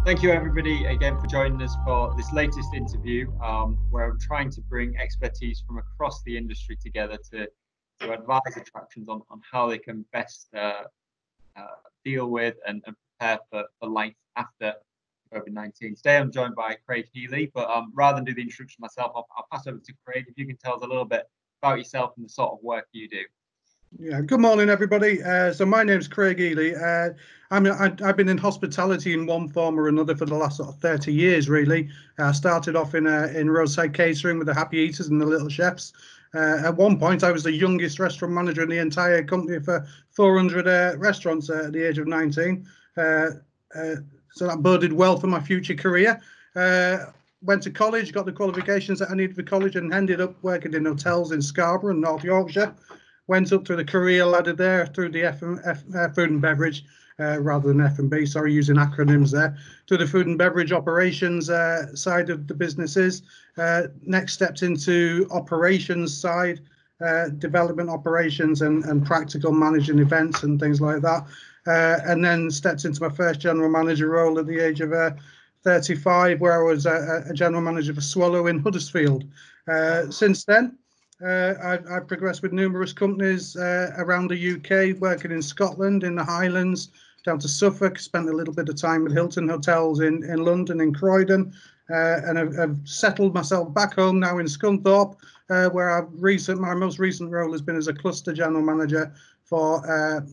Thank you, everybody, again for joining us for this latest interview, where I'm trying to bring expertise from across the industry together to advise attractions on how they can best deal with and prepare for life after COVID-19. Today, I'm joined by Craig Healey, but rather than do the introduction myself, I'll pass over to Craig. If you can tell us a little bit about yourself and the sort of work you do. Yeah, good morning, everybody. So my name's Craig Healey. I've been in hospitality in one form or another for the last sort of 30 years, really. I started off in roadside catering with the Happy Eaters and the Little Chefs. At one point, I was the youngest restaurant manager in the entire company for 400 restaurants at the age of 19. So that boded well for my future career. Went to college, got the qualifications that I needed for college, and ended up working in hotels in Scarborough and North Yorkshire. Went up through the career ladder there through the food and beverage, rather than F&B, sorry, using acronyms there, to the food and beverage operations side of the businesses. Next stepped into operations side, development operations and practical managing events and things like that. And then stepped into my first general manager role at the age of 35, where I was a general manager for Swallow in Huddersfield. Since then, I've progressed with numerous companies around the UK, working in Scotland, in the Highlands, down to Suffolk, spent a little bit of time with Hilton Hotels in London, in Croydon, and I've settled myself back home now in Scunthorpe, where my most recent role has been as a cluster general manager for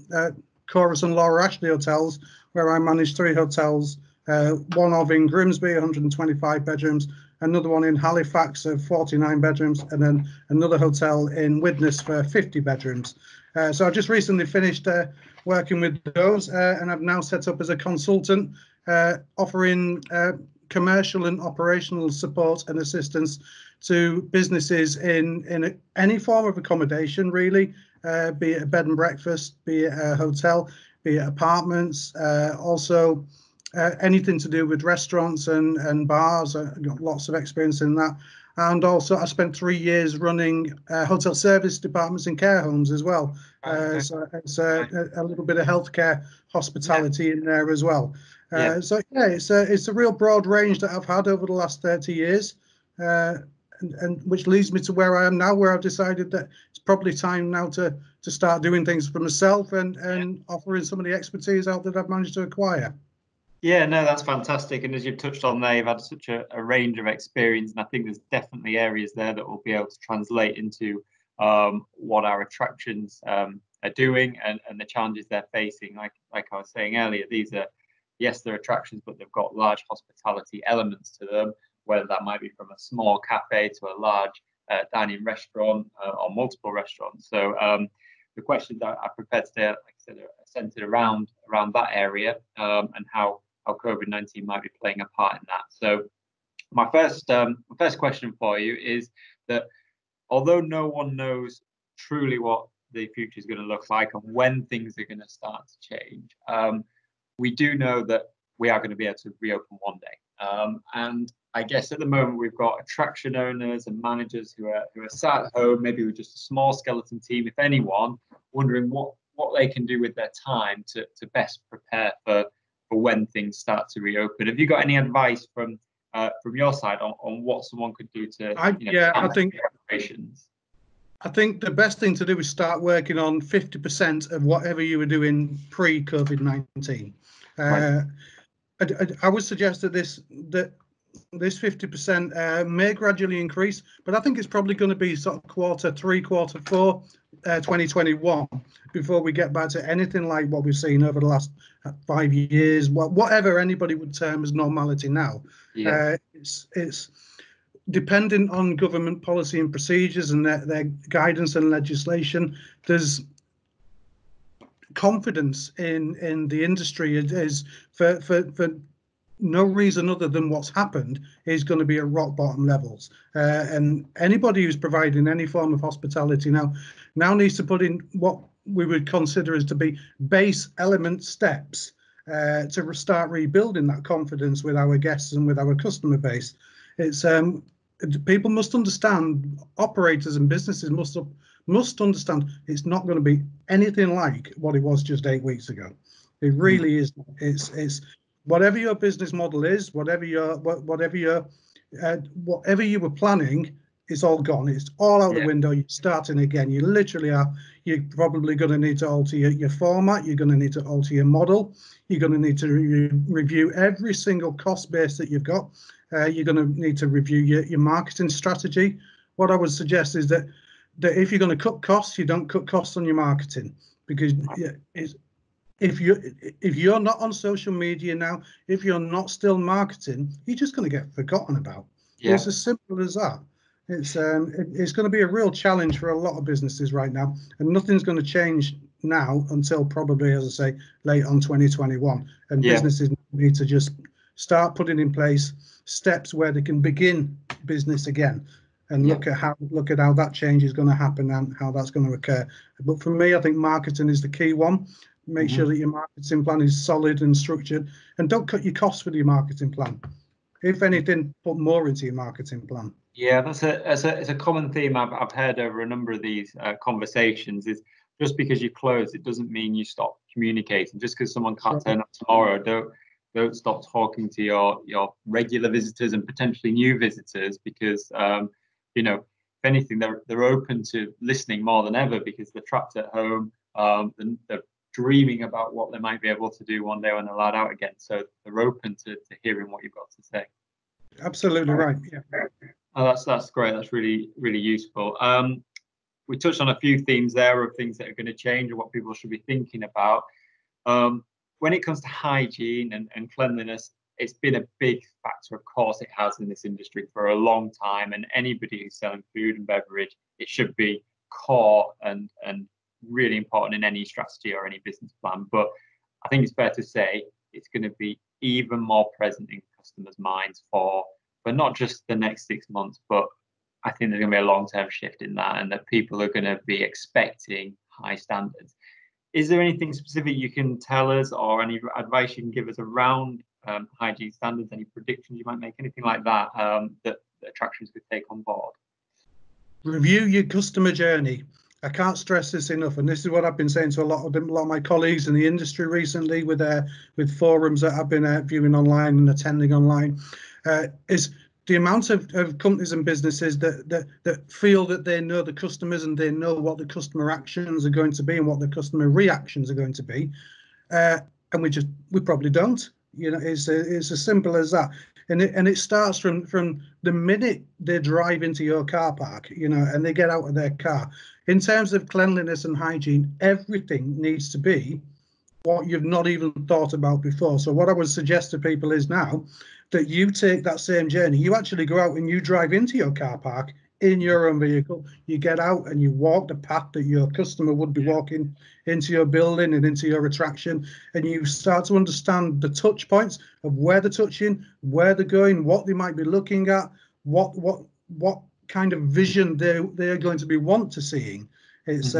Chorus and Laura Ashley Hotels, where I manage 3 hotels, one of in Grimsby, 125 bedrooms, another one in Halifax of 49 bedrooms, and then another hotel in Widnes for 50 bedrooms. So I just recently finished working with those, and I've now set up as a consultant, offering commercial and operational support and assistance to businesses in any form of accommodation, really, be it a bed and breakfast, be it a hotel, be it apartments, also anything to do with restaurants and bars. I've got lots of experience in that. And also I spent 3 years running hotel service departments in care homes as well. So it's a little bit of healthcare hospitality in there as well. So yeah, it's a real broad range that I've had over the last 30 years, and which leads me to where I am now, where I've decided that it's probably time now to start doing things for myself and offering some of the expertise out that I've managed to acquire. Yeah, no, that's fantastic. And as you've touched on there, you've had such a range of experience. And I think there's definitely areas there that will be able to translate into what our attractions are doing and the challenges they're facing. Like I was saying earlier, these are, yes, they're attractions, but they've got large hospitality elements to them, whether that might be from a small cafe to a large dining restaurant or multiple restaurants. So the questions I prepared today, like I said, are centered around that area and how COVID-19 might be playing a part in that. So my first question for you is that although no one knows truly what the future is going to look like and when things are going to start to change, we do know that we are going to be able to reopen one day. And I guess at the moment we've got attraction owners and managers who are sat at home, maybe with just a small skeleton team, if anyone, wondering what they can do with their time to best prepare for when things start to reopen. Have you got any advice from your side on what someone could do to I think preparations? I think the best thing to do is start working on 50% of whatever you were doing pre-COVID-19. Right. I would suggest that this 50% may gradually increase, but I think it's probably going to be sort of quarter 3, quarter 4, 2021 before we get back to anything like what we've seen over the last 5 years, whatever anybody would term as normality now. Yeah. It's dependent on government policy and procedures and their guidance and legislation. There's confidence in the industry is for no reason other than what's happened is going to be at rock bottom levels, and anybody who's providing any form of hospitality now needs to put in what we would consider as to be base element steps to start rebuilding that confidence with our guests and with our customer base. It's people must understand, operators and businesses must understand it's not going to be anything like what it was just 8 weeks ago. It really is. It's whatever your business model is, whatever you were planning, it's all gone. It's all out the window. You're starting again. You literally are. You're probably going to need to alter your format. You're going to need to alter your model. You're going to need to review every single cost base that you've got. You're going to need to review your marketing strategy. What I would suggest is that if you're going to cut costs, you don't cut costs on your marketing, because if you're not on social media now, if you're not still marketing, you're just going to get forgotten about. Yeah. It's as simple as that. It's going to be a real challenge for a lot of businesses right now, and nothing's going to change now until probably, as I say, late on 2021. And businesses need to just start putting in place steps where they can begin business again, and look at how that change is going to happen and how that's going to occur. But for me, I think marketing is the key one. Make sure that your marketing plan is solid and structured, and don't cut your costs with your marketing plan. If anything, put more into your marketing plan. Yeah, that's a common theme I've heard over a number of these conversations. Is just because you close, it doesn't mean you stop communicating. Just because someone can't turn up tomorrow, don't stop talking to your regular visitors and potentially new visitors, because you know, if anything, they're open to listening more than ever, because they're trapped at home. They're dreaming about what they might be able to do one day when they're allowed out again. So they're open to hearing what you've got to say. Absolutely right. Yeah. Oh, that's great. That's really, really useful. We touched on a few themes there of things that are going to change and what people should be thinking about. When it comes to hygiene and cleanliness, it's been a big factor. Of course, it has in this industry for a long time. And anybody who's selling food and beverage, it should be core and really important in any strategy or any business plan. But I think it's fair to say it's going to be even more present in customers' minds for not just the next 6 months, but I think there's going to be a long-term shift in that, and that people are going to be expecting high standards. Is there anything specific you can tell us, or any advice you can give us around hygiene standards, any predictions you might make, anything like that, that attractions could take on board? Review your customer journey. I can't stress this enough, and this is what I've been saying to a lot of my colleagues in the industry recently, with forums that I've been viewing online and attending online. Is the amount of companies and businesses that feel that they know the customers and they know what the customer actions are going to be and what the customer reactions are going to be, and we probably don't. You know, it's as simple as that. And it starts from the minute they drive into your car park, you know, and they get out of their car. In terms of cleanliness and hygiene, everything needs to be what you've not even thought about before. So what I would suggest to people is now that you take that same journey, you actually go out and you drive into your car park in your own vehicle. You get out and you walk the path that your customer would be walking into your building and into your attraction, and you start to understand the touch points of where they're touching, where they're going, what they might be looking at, what kind of vision they're going to be seeing. It's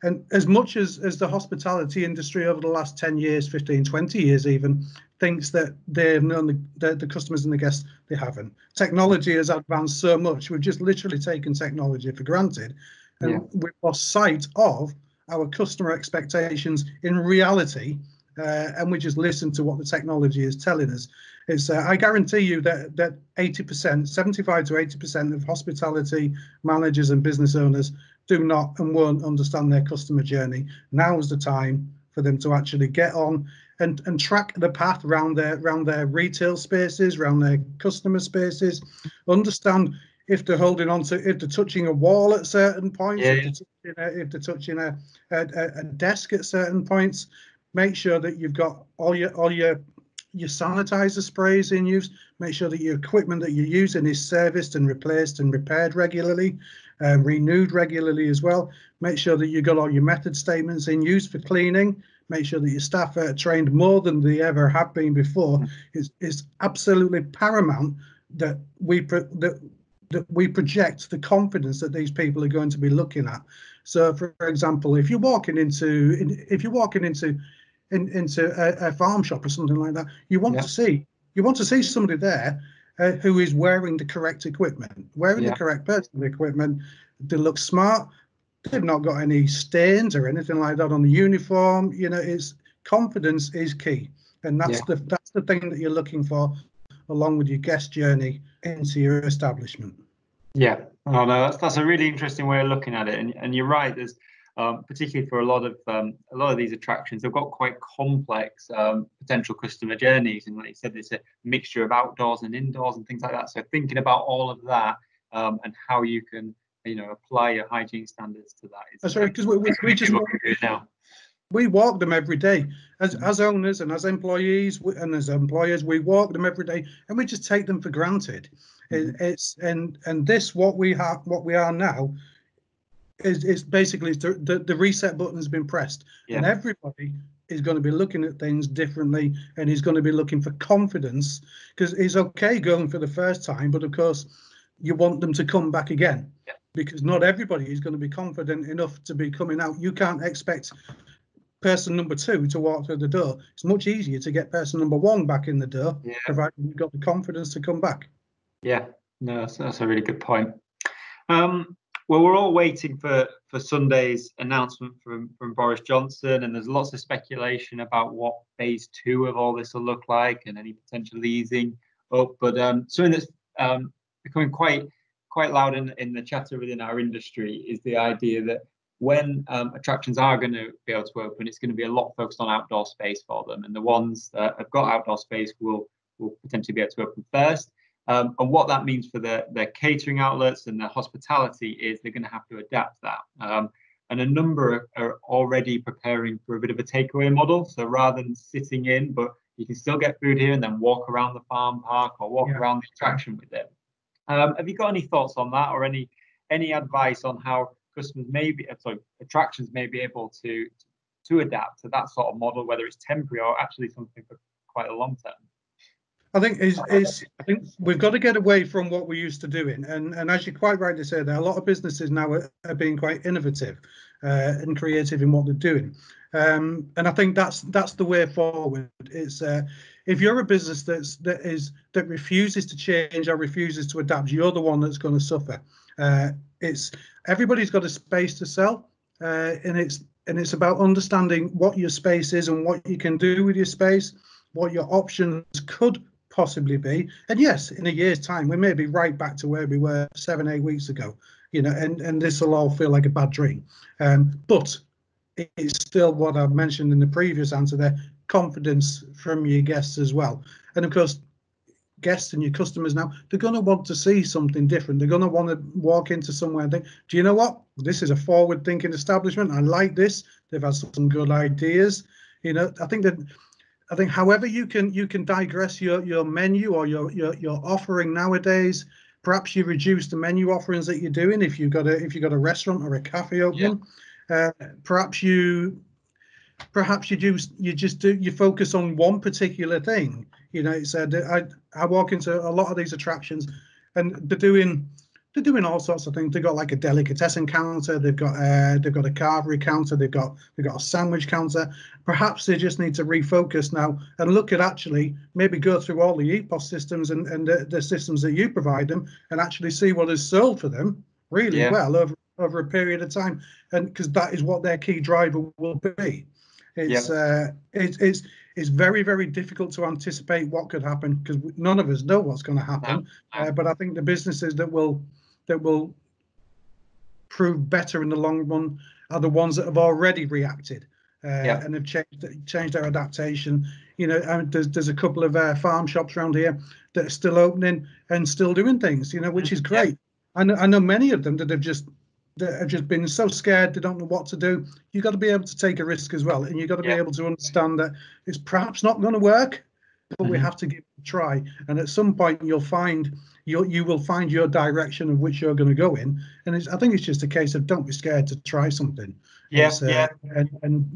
and as much as the hospitality industry over the last 10 years, 15, 20 years even, thinks that they've known the customers and the guests, they haven't. Technology has advanced so much. We've just literally taken technology for granted. And we've lost sight of our customer expectations in reality. And we just listen to what the technology is telling us. It's I guarantee you that 80%, 75 to 80% of hospitality managers and business owners do not and won't understand their customer journey. Now is the time for them to actually get on and track the path around their retail spaces, around their customer spaces, understand if they're holding on to, if they're touching a wall at certain points, if they're touching a desk at certain points. Make sure that you've got all your sanitizer sprays in use. Make sure that your equipment that you're using is serviced and replaced and repaired regularly, renewed regularly as well. Make sure that you've got all your method statements in use for cleaning. Make sure that your staff are trained more than they ever have been before. It's absolutely paramount that we project the confidence that these people are going to be looking at. So, for example, if you're walking into a farm shop or something like that, you want to see somebody there who is wearing the correct equipment, wearing the correct personal equipment. They look smart. They've not got any stains or anything like that on the uniform. You know, confidence is key. And that's the thing that you're looking for, along with your guest journey into your establishment. Yeah, oh no, that's a really interesting way of looking at it, and you're right. There's particularly for a lot of these attractions, they've got quite complex potential customer journeys, and like you said, there's a mixture of outdoors and indoors and things like that. So thinking about all of that and how you can apply your hygiene standards to that is. That's right, because we just now. We walk them every day as owners and as employees and as employers. We walk them every day, and we just take them for granted. It's this what we are now is basically the reset button has been pressed, and everybody is going to be looking at things differently, and he's going to be looking for confidence, because it's okay going for the first time, but of course you want them to come back again, because not everybody is going to be confident enough to be coming out. You can't expect person number 2 to walk through the door. It's much easier to get person number 1 back in the door, provided you've got the confidence to come back. Yeah, no, that's a really good point. Well, we're all waiting for Sunday's announcement from Boris Johnson, and there's lots of speculation about what phase 2 of all this will look like and any potential easing up. But something that's becoming quite loud in the chatter within our industry is the idea that when attractions are going to be able to open, it's going to be a lot focused on outdoor space for them, and the ones that have got outdoor space will potentially be able to open first. And what that means for their catering outlets and their hospitality is they're going to have to adapt that. And a number are already preparing for a bit of a takeaway model. So rather than sitting in, but you can still get food here and then walk around the farm park or walk around the attraction with it. Have you got any thoughts on that, or any advice on how customers attractions may be able to adapt to that sort of model, whether it's temporary or actually something for quite a long term? I think I think we've got to get away from what we used to doing, and as you quite rightly say, there a lot of businesses now are being quite innovative and creative in what they're doing, and I think that's the way forward. It's if you're a business that refuses to change or refuses to adapt, you're the one that's going to suffer. It's everybody's got a space to sell, and it's about understanding what your space is and what you can do with your space, what your options could possibly be. And yes, in a year's time, we may be right back to where we were 7-8 weeks ago, and this will all feel like a bad dream. But it's still what I've mentioned in the previous answer there, confidence from your guests as well. And of course, guests and your customers now, they're going to want to see something different. They're going to want to walk into somewhere and think, do you know what? This is a forward-thinking establishment. I like this. They've had some good ideas. I think however you can digress your menu or your offering nowadays. Perhaps you reduce the menu offerings that you're doing if you've got a restaurant or a cafe opening. Perhaps you focus on one particular thing. It's I walk into a lot of these attractions, and they're doing all sorts of things. They've got like a delicatessen counter, they've got a carvery counter, they've got a sandwich counter. Perhaps they just need to refocus now and look at actually maybe go through all the EPOS systems and the systems that you provide them, and actually see what is sold for them really well over a period of time, and because that is what their key driver will be. It's very, very difficult to anticipate what could happen, because none of us know what's going to happen. But I think the businesses that will prove better in the long run are the ones that have already reacted and have changed their adaptation. There's a couple of farm shops around here that are still opening and still doing things, which is great. I know many of them that have just been so scared they don't know what to do. You've got to be able to take a risk as well, and you've got to be able to understand that it's perhaps not going to work, but we have to give it a try. And at some point you will find your direction of which you're going to go in. And I think it's just a case of don't be scared to try something. And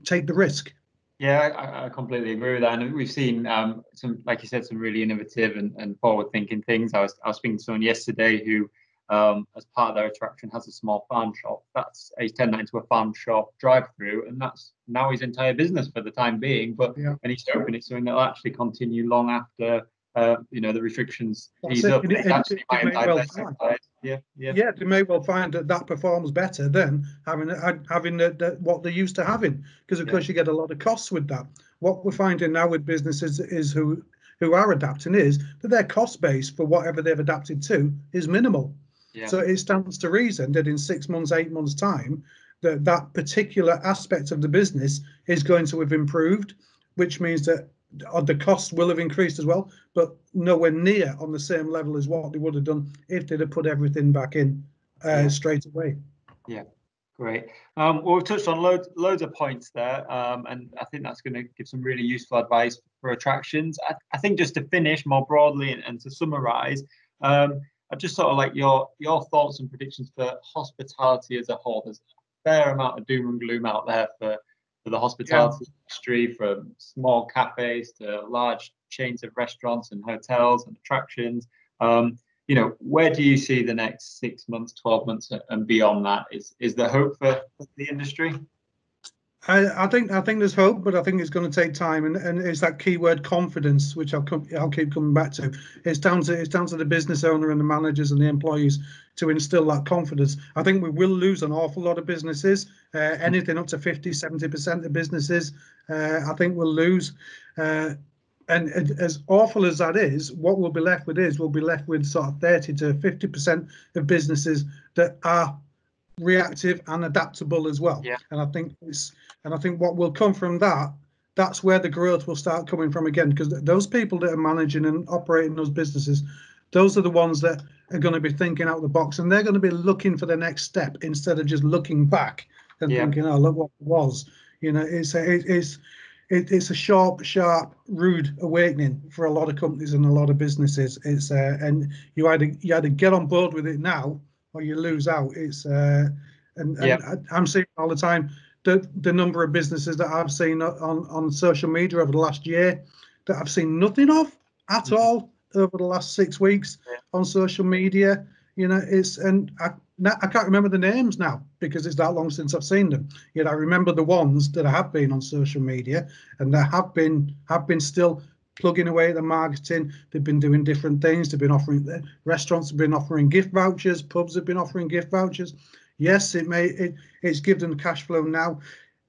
take the risk. Yeah, I completely agree with that. And we've seen some, like you said, some really innovative and forward-thinking things. I was speaking to someone yesterday who, as part of their attraction, has a small farm shop. He's turned that into a farm shop drive-through, and that's now his entire business for the time being. But when he's open, it's something that'll actually continue long after the restrictions ease up. Yeah, they may well find that that performs better than having what they're used to having, because of course you get a lot of costs with that. What we're finding now with businesses is who are adapting is that their cost base for whatever they've adapted to is minimal. So it stands to reason that in 6 months, 8 months time, that particular aspect of the business is going to have improved, which means that the costs will have increased as well, but nowhere near on the same level as what they would have done if they'd have put everything back in straight away. Yeah, great. Well, we've touched on loads of points there, and I think that's going to give some really useful advice for attractions. I think just to finish more broadly and to summarize, I just sort of like your thoughts and predictions for hospitality as a whole. There's a fair amount of doom and gloom out there for the hospitality industry, from small cafes to large chains of restaurants and hotels and attractions. Where do you see the next 6 months, 12 months and beyond that? Is there hope for the industry? I think there's hope, but I think it's going to take time, and it's that keyword confidence, which I'll keep coming back to. It's down to the business owner and the managers and the employees to instill that confidence. I think we will lose an awful lot of businesses, anything up to 50-70% of businesses. I think we'll lose. And as awful as that is, what we'll be left with sort of 30 to 50% of businesses that are reactive and adaptable as well. And I think what will come from that's where the growth will start coming from again, because those people that are managing and operating those businesses, those are the ones that are going to be thinking out of the box, and they're going to be looking for the next step instead of just looking back and thinking, oh, look what it was. It's a sharp, rude awakening for a lot of companies and a lot of businesses. It's and you either get on board with it now or you lose out. It's I'm seeing all the time the number of businesses that I've seen on social media over the last year that I've seen nothing of at all over the last 6 weeks on social media. I can't remember the names now because it's that long since I've seen them. Yet I remember the ones that have been on social media and that have been still plugging away at the marketing. They've been doing different things. They've been offering, restaurants have been offering gift vouchers, pubs have been offering gift vouchers. Yes, it's given them cash flow now.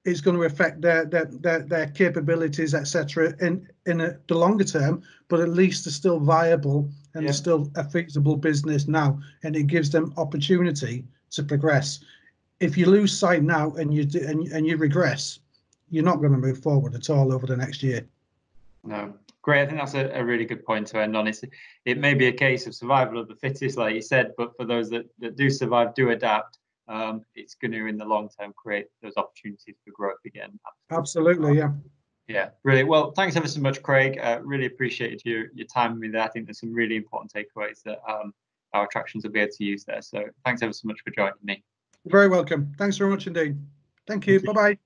It's going to affect their capabilities, etc. in the longer term, but at least they're still viable and they're still a feasible business now, and it gives them opportunity to progress. If you lose sight now and you regress, you're not going to move forward at all over the next year. No, great. I think that's a really good point to end on. It may be a case of survival of the fittest, like you said, but for those that do survive, do adapt. It's going to, in the long term, create those opportunities for growth again. Absolutely, yeah. Yeah, brilliant. Well, thanks ever so much, Craig. Really appreciated your time with me there. I think there's some really important takeaways that our attractions will be able to use there. So thanks ever so much for joining me. You're very welcome. Thanks very much indeed. Thank you. Bye-bye.